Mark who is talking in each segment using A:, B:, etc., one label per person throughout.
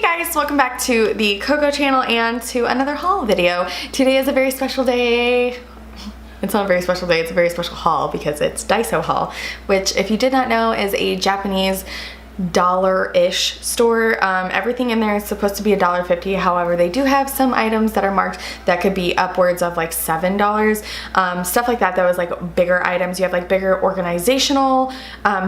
A: Guys, welcome back to the Cocco channel and to another haul video. Today is a very special day. It's not a very special day, it's a very special haul because it's Daiso haul, which if you did not know is a Japanese dollar-ish store. Everything in there is supposed to be $1.50. However, they do have some items that are marked that could be upwards of like $7. Stuff like that was like bigger items. You have like bigger organizational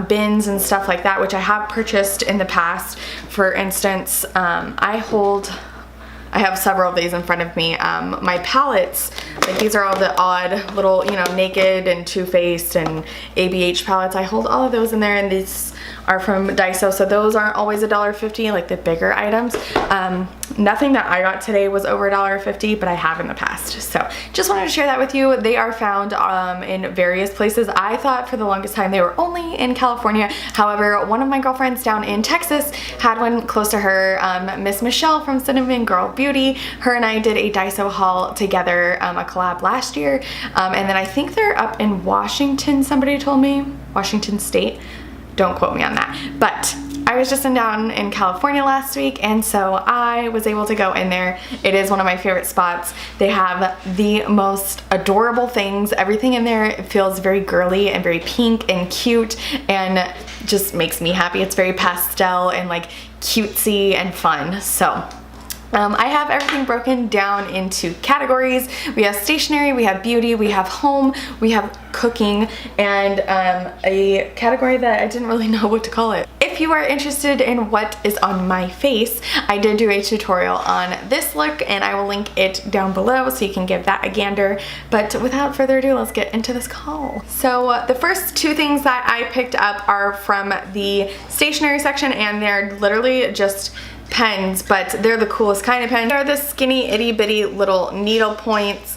A: bins and stuff like that, which I have purchased in the past. For instance, I have several of these in front of me. My palettes, like these are all the odd little, you know, Naked and Too Faced and ABH palettes. I hold all of those in there, and these are from Daiso, so those aren't always $1.50, like the bigger items. Nothing that I got today was over $1.50, but I have in the past. So just wanted to share that with you. They are found in various places. I thought for the longest time they were only in California. However, one of my girlfriends down in Texas had one close to her, Miss Michelle from Cinnamon Girl Beauty. Her and I did a Daiso haul together, a collab last year. And then I think they're up in Washington, somebody told me. Washington State. Don't quote me on that. But I was just down in California last week, and so I was able to go in there. It is one of my favorite spots. They have the most adorable things. Everything in there feels very girly and very pink and cute and just makes me happy. It's very pastel and like cutesy and fun. So I have everything broken down into categories. We have stationery, we have beauty, we have home, we have cooking, and a category that I didn't really know what to call it. If you are interested in what is on my face, I did do a tutorial on this look, and I will link it down below so you can give that a gander. But without further ado, let's get into this haul. So the first two things that I picked up are from the stationery section, and they're literally just pens, but they're the coolest kind of pen. They're the skinny itty bitty little needle points.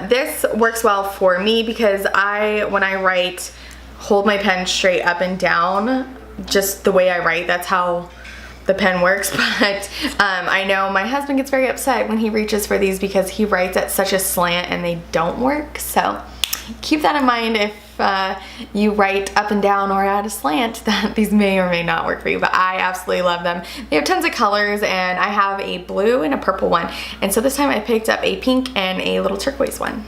A: This works well for me because when I write, hold my pen straight up and down, just the way I write. That's how the pen works. But I know my husband gets very upset when he reaches for these because he writes at such a slant and they don't work. So keep that in mind if you write up and down or at a slant, that these may or may not work for you, but I absolutely love them. They have tons of colors, and I have a blue and a purple one, and so this time I picked up a pink and a little turquoise one.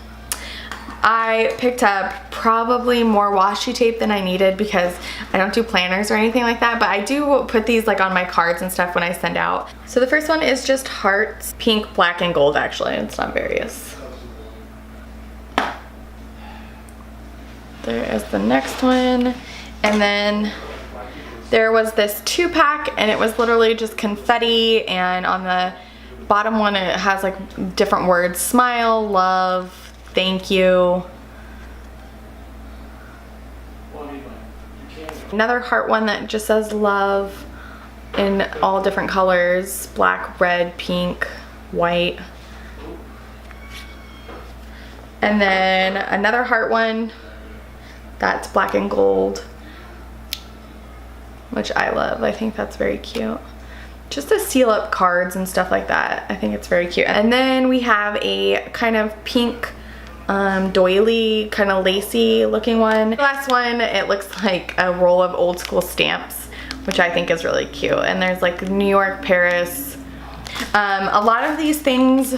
A: I picked up probably more washi tape than I needed because I don't do planners or anything like that, but I do put these like on my cards and stuff when I send out. So the first one is just hearts, pink, black, and gold. Actually, it's not various. There is the next one, and then there was this 2-pack, and it was literally just confetti, and on the bottom one it has like different words: smile, love, thank you. Another heart one that just says love in all different colors: black, red, pink, white. And then another heart one that's black and gold, which I love. I think that's very cute. Just to seal up cards and stuff like that. I think it's very cute. And then we have a kind of pink doily, kind of lacy looking one. The last one, it looks like a roll of old school stamps, which I think is really cute. And there's like New York, Paris. A lot of these things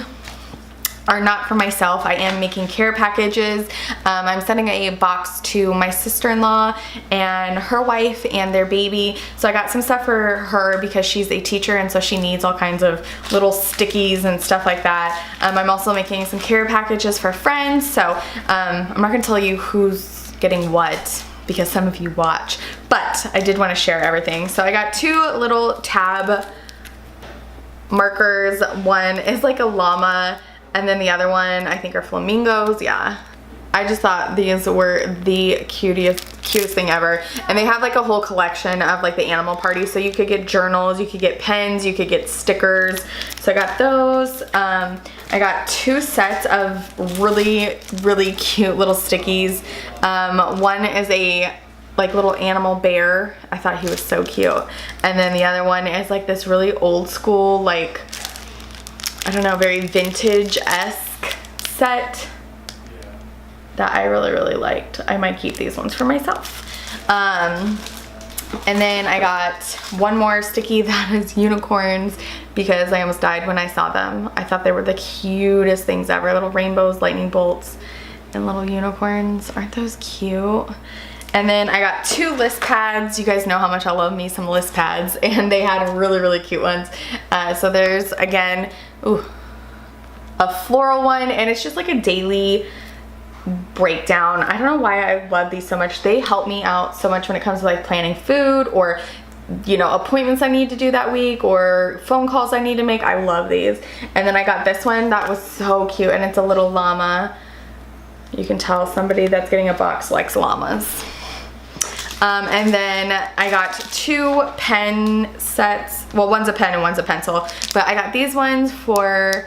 A: are not for myself. I am making care packages. I'm sending a box to my sister-in-law and her wife and their baby. So I got some stuff for her because she's a teacher, and so she needs all kinds of little stickies and stuff like that. I'm also making some care packages for friends. So I'm not gonna tell you who's getting what because some of you watch, but I did want to share everything. So I got 2 little tab markers. One is like a llama, and then the other one I think are flamingos. Yeah, I just thought these were the cutest thing ever. And they have like a whole collection of like the animal party, so you could get journals, you could get pens, you could get stickers. So I got those. I got 2 sets of really cute little stickies. One is a like little animal bear. I thought he was so cute. And then the other one is like this really old school, like, I don't know, very vintage-esque set that I really liked. I might keep these ones for myself. And then I got one more sticky that is unicorns because I almost died when I saw them. I thought they were the cutest things ever. Little rainbows, lightning bolts, and little unicorns. Aren't those cute? And then I got 2 list pads. You guys know how much I love me some list pads, and they had really, really cute ones. So there's, again, a floral one, and it's just like a daily breakdown. I don't know why I love these so much. They help me out so much when it comes to like planning food or, you know, appointments I need to do that week or phone calls I need to make. I love these. And then I got this one that was so cute, and it's a little llama. You can tell somebody that's getting a box likes llamas. And then I got 2 pen sets. Well, one's a pen and one's a pencil, but I got these ones for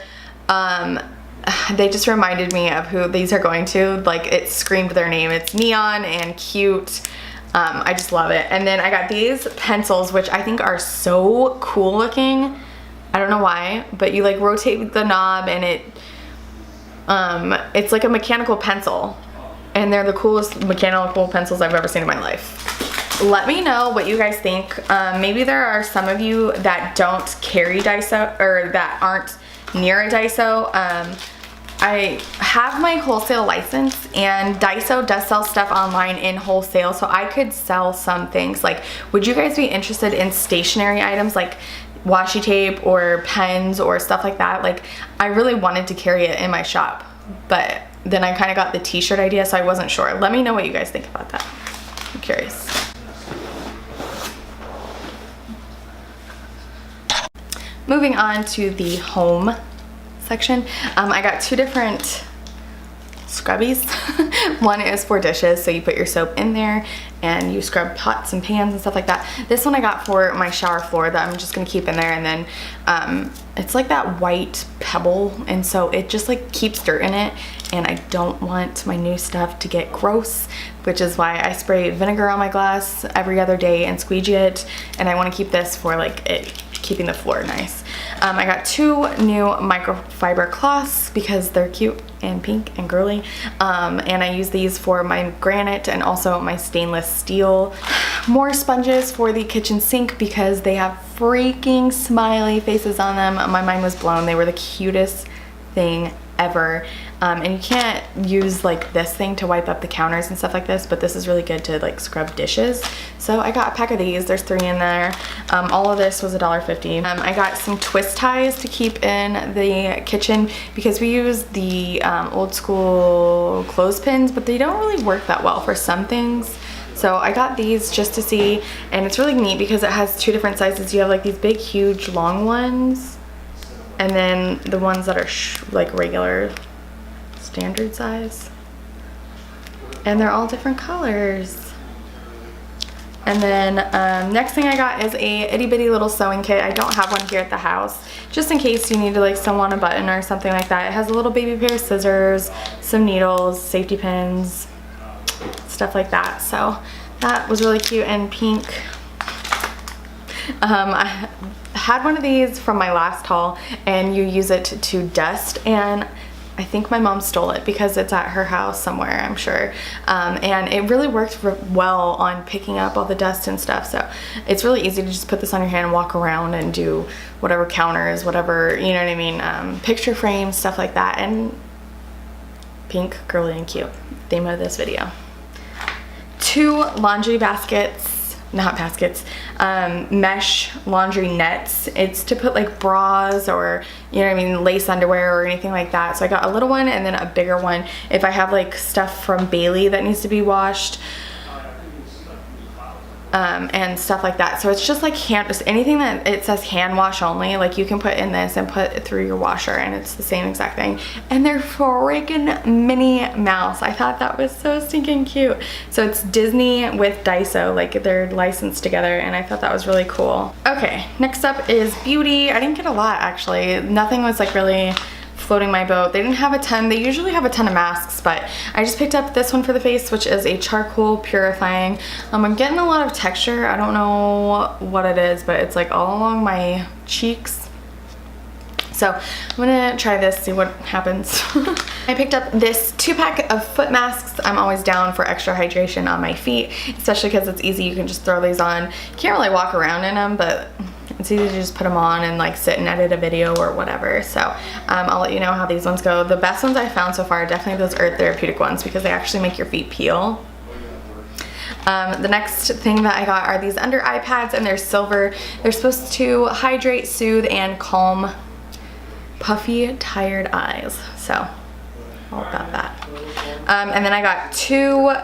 A: they just reminded me of who these are going to. Like, it screamed their name. It's neon and cute. I just love it. And then I got these pencils, which I think are so cool looking. I don't know why, but you like rotate the knob and it's like a mechanical pencil, and they're the coolest mechanical pencils I've ever seen in my life. Let me know what you guys think. Maybe there are some of you that don't carry Daiso or that aren't near a Daiso. I have my wholesale license, and Daiso does sell stuff online in wholesale, so I could sell some things. Like, would you guys be interested in stationery items like washi tape or pens or stuff like that? Like, I really wanted to carry it in my shop, but then I kind of got the t-shirt idea, so I wasn't sure. Let me know what you guys think about that. I'm curious. Moving on to the home section, I got 2 different scrubbies. One is for dishes, so you put your soap in there and you scrub pots and pans and stuff like that. This one I got for my shower floor that I'm just gonna keep in there, and then it's like that white pebble, and so it just like keeps dirt in it, and I don't want my new stuff to get gross, which is why I spray vinegar on my glass every other day and squeegee it, and I want to keep this for like keeping the floor nice. I got 2 new microfiber cloths because they're cute and pink and girly, and I use these for my granite and also my stainless steel. More sponges for the kitchen sink because they have freaking smiley faces on them. My mind was blown. They were the cutest thing ever. And you can't use like this thing to wipe up the counters and stuff like this, but this is really good to like scrub dishes. So I got a pack of these. There's 3 in there. All of this was $1.50. I got some twist ties to keep in the kitchen because we use the old school clothespins, but they don't really work that well for some things. So I got these just to see, and it's really neat because it has 2 different sizes. You have like these big, huge, long ones, and then the ones that are like regular standard size, and they're all different colors. And then next thing I got is a itty bitty little sewing kit. I don't have one here at the house, just in case you need to like sew on a button or something like that. It has a little baby pair of scissors, some needles, safety pins, stuff like that. So that was really cute and pink. I had one of these from my last haul, and you use it to dust, and I think my mom stole it because it's at her house somewhere, I'm sure. And it really worked well on picking up all the dust and stuff. So it's really easy to just put this on your hand and walk around and do whatever counters, whatever, you know what I mean, picture frames, stuff like that. And pink, girly, and cute. Theme of this video. 2 laundry baskets. Not baskets, mesh laundry nets. It's to put like bras or, you know what I mean, lace underwear or anything like that. So I got a little one and then a bigger one if I have like stuff from Bailey that needs to be washed, and stuff like that. So it's just like just anything that it says hand wash only, like you can put in this and put it through your washer, and it's the same exact thing. And they're freaking Minnie Mouse. I thought that was so stinking cute. So it's Disney with Daiso, like they're licensed together, and I thought that was really cool. Okay, next up is beauty. I didn't get a lot actually. Nothing was like really floating my boat. They didn't have a ton. They usually have a ton of masks, but I just picked up this one for the face, which is a charcoal purifying. I'm getting a lot of texture. I don't know what it is, but it's like all along my cheeks. So I'm gonna try this, see what happens. I picked up this 2-pack of foot masks. I'm always down for extra hydration on my feet, especially because it's easy. You can just throw these on. You can't really walk around in them, but it's easy to just put them on and like sit and edit a video or whatever. So I'll let you know how these ones go. The best ones I found so far are definitely those Earth Therapeutic ones because they actually make your feet peel. The next thing that I got are these under eye pads, and they're silver. They're supposed to hydrate, soothe, and calm puffy, tired eyes. So all about that. And then I got 2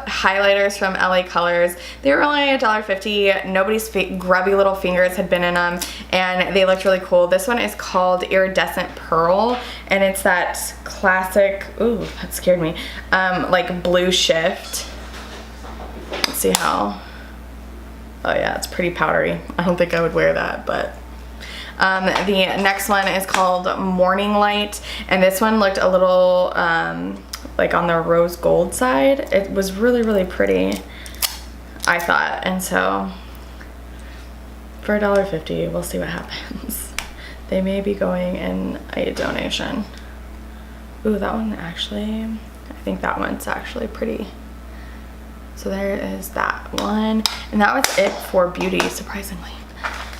A: highlighters from LA Colors. They were only $1.50. Nobody's grubby little fingers had been in them, and they looked really cool. This one is called Iridescent Pearl, and it's that classic, ooh, that scared me, like blue shift. Let's see how, oh yeah, it's pretty powdery. I don't think I would wear that, but the next one is called Morning Light, and this one looked a little like on the rose gold side. It was really, really pretty, I thought, and so for $1.50, we'll see what happens. They may be going in a donation. Ooh, that one actually, I think that one's actually pretty. So there is that one, and that was it for beauty, surprisingly.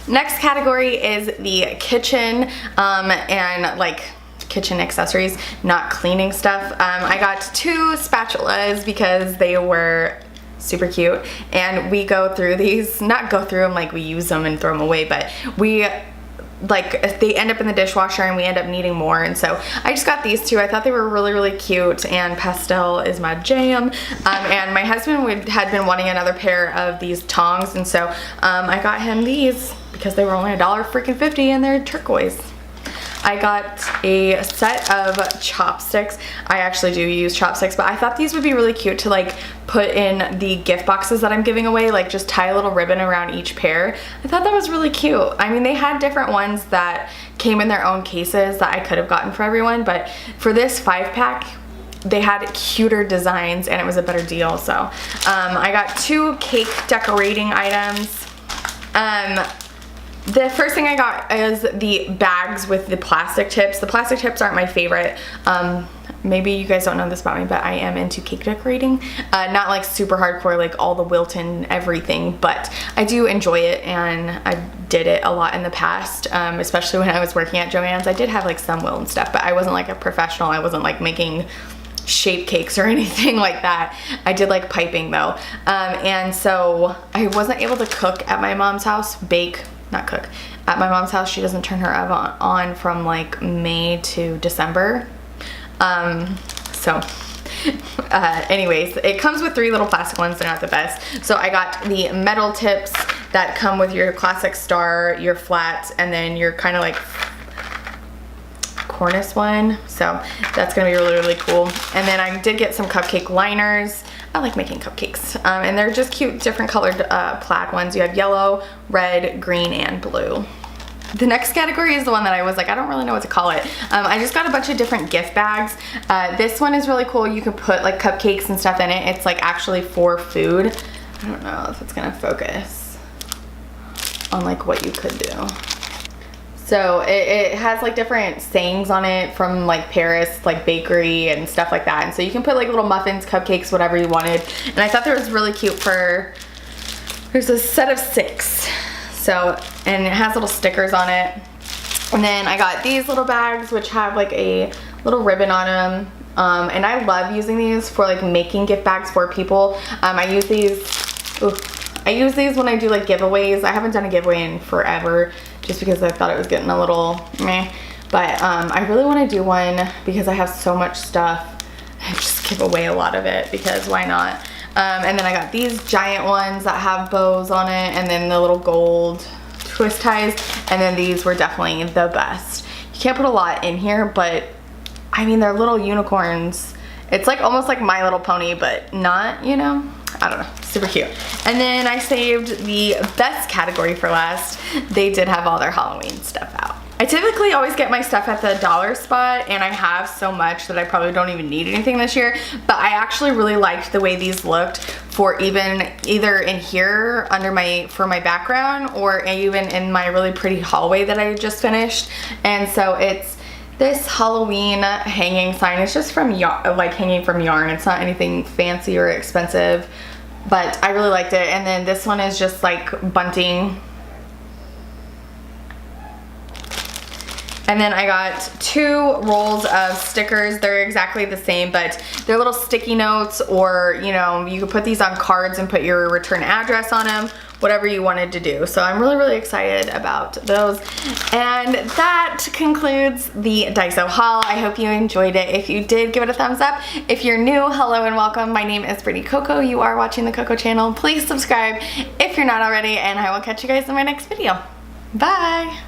A: Next category is the kitchen and like kitchen accessories, not cleaning stuff. I got 2 spatulas because they were super cute, and we go through these, not go through them like we use them and throw them away, but we like they end up in the dishwasher and we end up needing more, and so I just got these 2. I thought they were really, really cute, and pastel is my jam. And my husband had been wanting another pair of these tongs, and so I got him these because they were only $1.50 and they're turquoise. I got a set of chopsticks. I actually do use chopsticks, but I thought these would be really cute to like put in the gift boxes that I'm giving away, like just tie a little ribbon around each pair. I thought that was really cute. I mean, they had different ones that came in their own cases that I could have gotten for everyone, but for this 5-pack, they had cuter designs and it was a better deal. So I got 2 cake decorating items. The first thing I got is the bags with the plastic tips. The plastic tips aren't my favorite. Maybe you guys don't know this about me, but I am into cake decorating. Not like super hardcore, like all the Wilton everything, but I do enjoy it, and I did it a lot in the past, especially when I was working at Joann's. I did have like some Wilton stuff, but I wasn't like a professional. I wasn't like making shape cakes or anything like that. I did like piping though. And so I wasn't able to cook at my mom's house, not cook. At my mom's house, she doesn't turn her oven on from like May to December. Anyways, it comes with 3 little plastic ones. They're not the best. So I got the metal tips that come with your classic star, your flats, and then your kind of like cornice one. So that's gonna be really, really cool. And then I did get some cupcake liners. I like making cupcakes, and they're just cute, different colored plaid ones. You have yellow, red, green, and blue. The next category is the one that I was like, I don't really know what to call it. I just got a bunch of different gift bags. This one is really cool. You can put like cupcakes and stuff in it. It's like actually for food. I don't know if it's gonna focus on like what you could do. So it has like different sayings on it from like Paris, like bakery and stuff like that. And so you can put like little muffins, cupcakes, whatever you wanted. And I thought that was really cute there's a set of 6. So, and it has little stickers on it. And then I got these little bags, which have like a little ribbon on them. And I love using these for like making gift bags for people. I use these when I do like giveaways. I haven't done a giveaway in forever, just because I thought it was getting a little meh. But I really want to do one because I have so much stuff. I just give away a lot of it because why not? And then I got these giant ones that have bows on it, and then the little gold twist ties. And then these were definitely the best. You can't put a lot in here, but I mean, they're little unicorns. It's like almost like My Little Pony, but not, you know? I don't know, super cute. And then I saved the best category for last. They did have all their Halloween stuff out. I typically always get my stuff at the dollar spot, and I have so much that I probably don't even need anything this year, but I actually really liked the way these looked for either in here for my background, or even in my really pretty hallway that I just finished. And so This Halloween hanging sign is just from like hanging from yarn. It's not anything fancy or expensive, but I really liked it. And then this one is just like bunting. And then I got 2 rolls of stickers. They're exactly the same, but they're little sticky notes, or you know, you could put these on cards and put your return address on them, whatever you wanted to do. So I'm really, really excited about those. And that concludes the Daiso haul. I hope you enjoyed it. If you did, give it a thumbs up. If you're new, hello and welcome. My name is Brittany Cocco. You are watching the Cocco channel. Please subscribe if you're not already, and I will catch you guys in my next video. Bye.